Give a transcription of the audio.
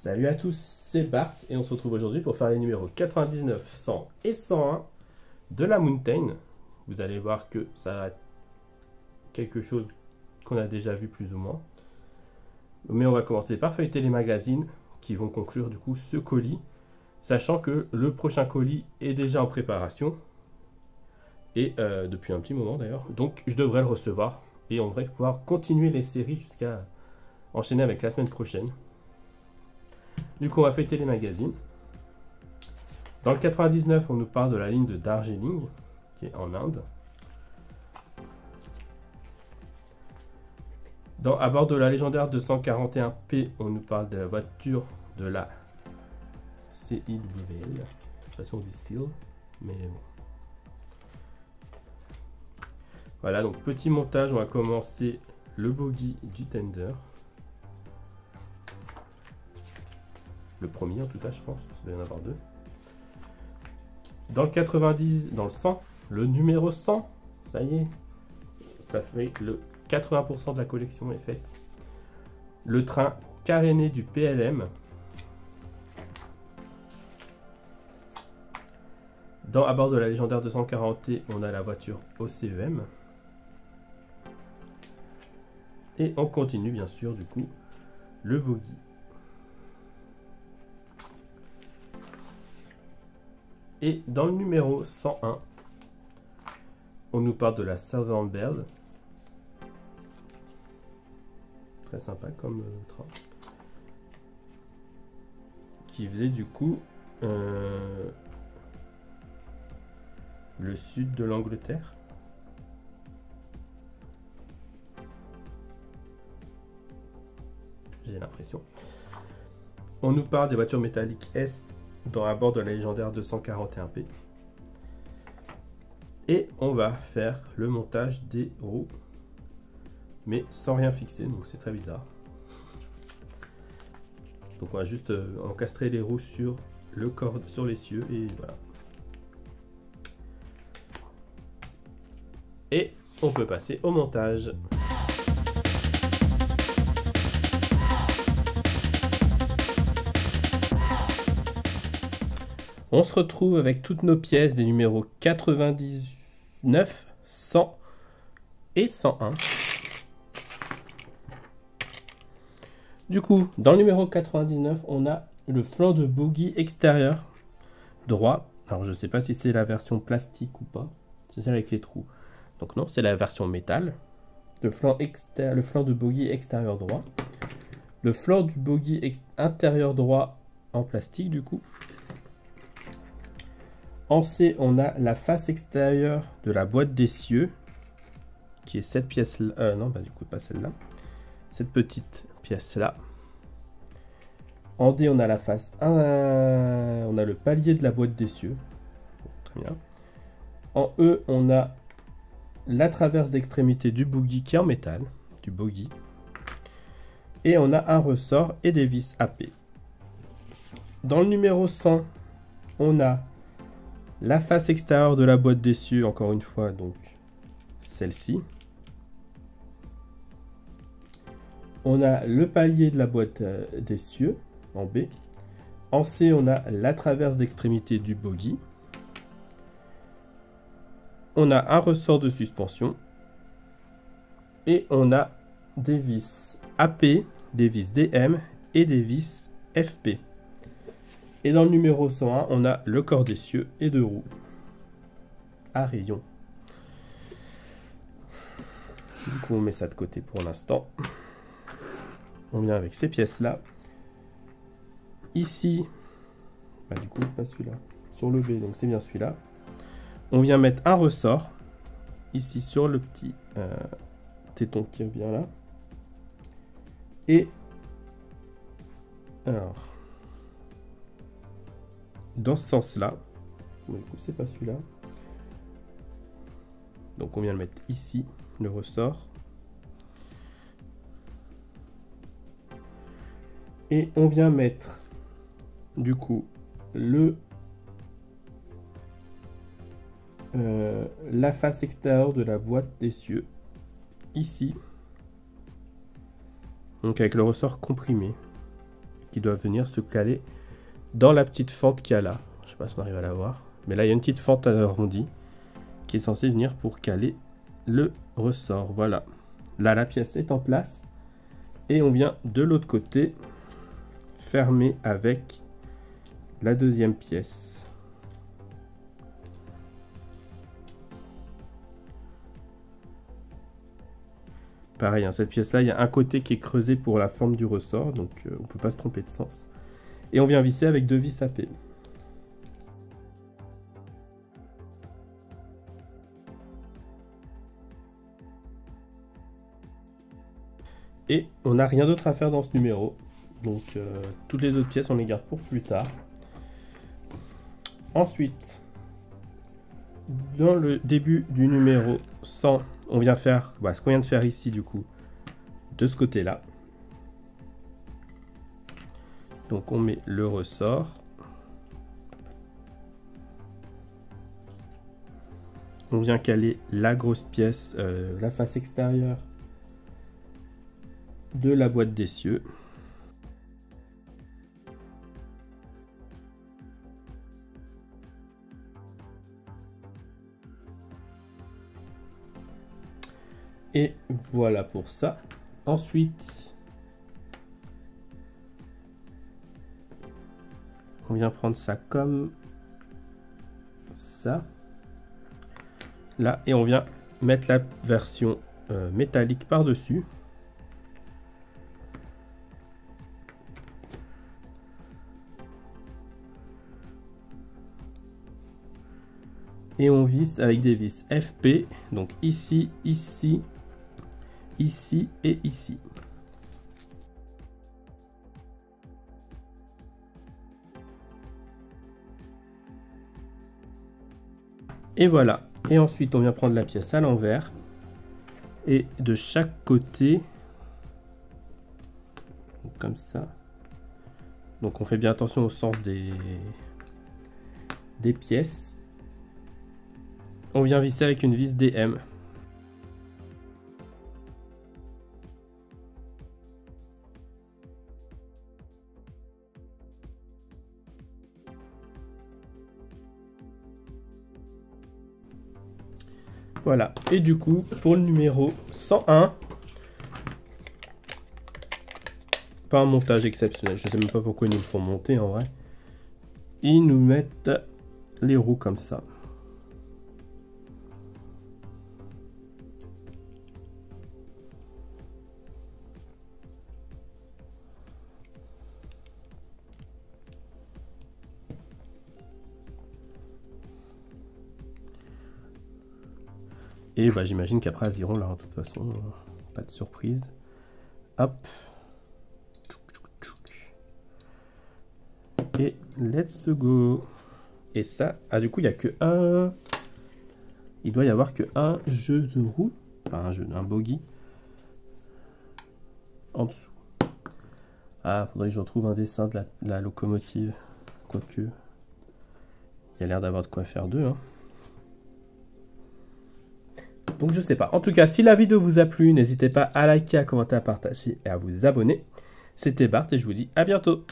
Salut à tous, c'est Bart et on se retrouve aujourd'hui pour faire les numéros 99, 100 et 101 de la Mountain. Vous allez voir que ça va être quelque chose qu'on a déjà vu plus ou moins. Mais on va commencer par feuilleter les magazines qui vont conclure du coup ce colis, sachant que le prochain colis est déjà en préparation et depuis un petit moment d'ailleurs. Donc je devrais le recevoir et on devrait pouvoir continuer les séries jusqu'à enchaîner avec la semaine prochaine. Du coup, on va feuilleter les magazines. Dans le 99, on nous parle de la ligne de Darjeeling, qui est en Inde. À bord de la légendaire 241P, on nous parle de la voiture de la CIWL. De toute façon, on dit SEAL, mais bon. Voilà, donc petit montage, on va commencer le bogie du Tender. Le premier en tout cas, je pense, il doit y en avoir deux. Dans le 90, dans le 100, le numéro 100, ça y est, ça fait le 80% de la collection est faite. Le train caréné du PLM. À bord de la légendaire 240T, on a la voiture OCEM. Et on continue bien sûr du coup le bogie. Et dans le numéro 101, on nous parle de la Southern Belle. Très sympa comme train. Qui faisait du coup le sud de l'Angleterre. J'ai l'impression. On nous parle des voitures métalliques Est à bord de la légendaire 241P. Et on va faire le montage des roues, mais sans rien fixer, donc c'est très bizarre. Donc on va juste encastrer les roues sur le corps, sur l'essieu, et voilà. Et on peut passer au montage. On se retrouve avec toutes nos pièces des numéros 99, 100 et 101. Du coup, dans le numéro 99, on a le flanc de bogie extérieur droit. Alors, je ne sais pas si c'est la version plastique ou pas. C'est celle avec les trous. Donc non, c'est la version métal. Le flanc de bogie extérieur droit. Le flanc du bogie intérieur droit en plastique, du coup. En C, on a la face extérieure de la boîte d'essieu, qui est cette pièce-là. Non, bah du coup, pas celle-là. Cette petite pièce-là. En D, on a la face. On a le palier de la boîte d'essieu. Très bien. En E, on a la traverse d'extrémité du bogie qui est en métal. Du bogie. Et on a un ressort et des vis AP. Dans le numéro 100, on a la face extérieure de la boîte d'essieu, encore une fois, donc celle-ci. On a le palier de la boîte d'essieu, en B. En C, on a la traverse d'extrémité du bogie. On a un ressort de suspension. Et on a des vis AP, des vis DM et des vis FP. Et dans le numéro 101, on a le corps d'essieu et de roues à rayon. Du coup, on met ça de côté pour l'instant. On vient avec ces pièces-là. Ici, bah du coup, pas celui-là. Sur le B, donc c'est bien celui-là. On vient mettre un ressort. Ici, sur le petit téton qui vient là. Et alors, dans ce sens-là, du coup, c'est pas celui-là. Donc, on vient le mettre ici, le ressort. Et on vient mettre, du coup, la face extérieure de la boîte d'essieu, ici. Donc, avec le ressort comprimé. qui doivent venir se caler dans la petite fente qu'il y a là. Je ne sais pas si on arrive à la voir. Mais là, il y a une petite fente arrondie qui est censée venir pour caler le ressort. Voilà. Là, la pièce est en place. Et on vient de l'autre côté fermer avec la deuxième pièce. Pareil, hein, cette pièce-là, il y a un côté qui est creusé pour la forme du ressort. Donc, on ne peut pas se tromper de sens. Et on vient visser avec 2 vis AP. Et on n'a rien d'autre à faire dans ce numéro. Donc toutes les autres pièces, on les garde pour plus tard. Ensuite, dans le début du numéro 100, on vient faire ce qu'on vient de faire ici du coup, de ce côté-là. Donc on met le ressort. On vient caler la grosse pièce, la face extérieure de la boîte d'essieu. Et voilà pour ça. Ensuite, on vient prendre ça comme ça. Là, et on vient mettre la version métallique par-dessus. Et on visse avec des vis FP, donc ici, ici, ici et ici. Et voilà. Et ensuite, on vient prendre la pièce à l'envers. Et de chaque côté, comme ça. Donc on fait bien attention au sens des pièces. On vient visser avec une vis DM. Voilà, et du coup, pour le numéro 101, pas un montage exceptionnel, je ne sais même pas pourquoi ils nous le font monter en vrai. Ils nous mettent les roues comme ça. Et bah, j'imagine qu'après elles iront là, de toute façon, pas de surprise. Hop. Et let's go. Et ça, du coup, il n'y a que un... Il doit y avoir que un jeu de roue, enfin un bogie, en dessous. Ah, faudrait que je retrouve un dessin de la locomotive. Quoique, il y a l'air d'avoir de quoi faire deux, hein. Donc je sais pas. En tout cas, si la vidéo vous a plu, n'hésitez pas à liker, à commenter, à partager et à vous abonner. C'était Bart et je vous dis à bientôt.